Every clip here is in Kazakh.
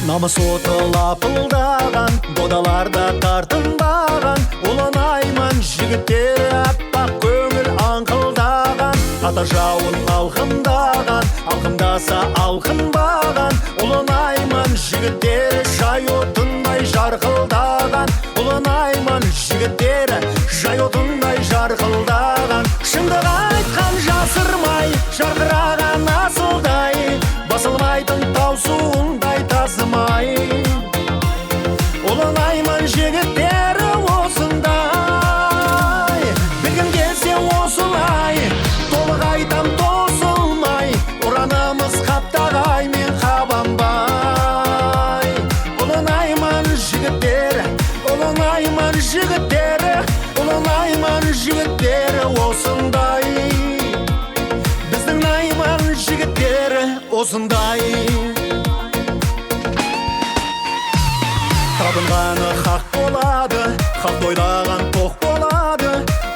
Намыс оты лапылдаған, бодаларда тартынбаған, ұланайман жігіттері аппақ көңіл аңқылдаған. Ата жауын алқымдаған, алқымдаса алқынбаған, ұланайман жігіттері жай отындай жарқылдаған. Ұланайман жігіттері жай отындай жарқылдаған. Шындық айтқан жасырмай, жарқыраған асылдай, басылмайтын тау суындай тасымай. Ұланайман жігіттері осындай, білгін келсе осылай, толық айтам тосылмай, ұранымыз қаптағай мен қабанбай. Ұланайман жігіттері, ұланайман жігіттері, ұланайман жігіттері осындай, біздің найман жігіттері осындай. Табынғаны хақ болады, хақ ойлаған тоқ болады.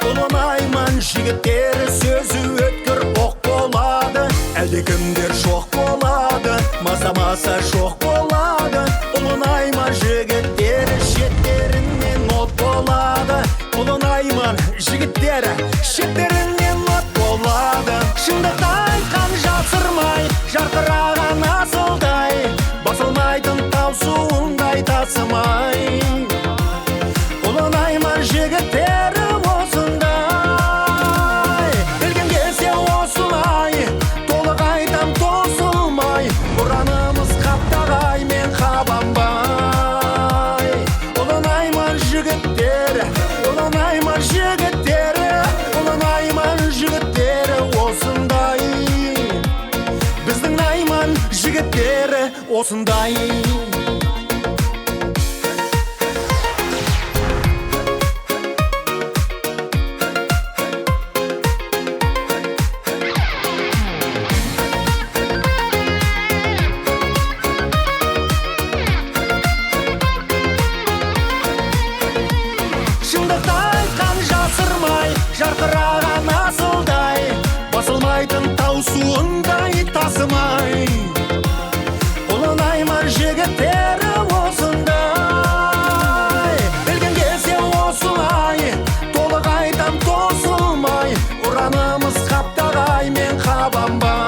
Ұланайман жігіттері сөзі өткір оқ болады. Әлде кімдер жоқ болады, мазамаса жоқ болады. Ұланайман жігіттері шеттерінен от болады. Ұланайман жігіттері шеттерінен от болады. Шындықты айтқан жасырмай, жарқыраған асылдай, басылмайтын тау суындай тасымай. Ұланайман жігіттері осындай, білгін келсе осылай, толық айтам тосылмай, ұранымыз қаптағай мен қабанбай. Ұланайман жігіттері, ұланайман жігіттері, ұланайман жігіттері осындай, біздің найман жігіттері осындай. Шындықты айтқан жасырмай, жарқыраған асылдай, басылмайтын тау суындай тасымай. Ұланайман жігіттері осындай, білгін келсе осылай, толық айтам тосылмай, ұранымыз қаптағай мен қабанбай.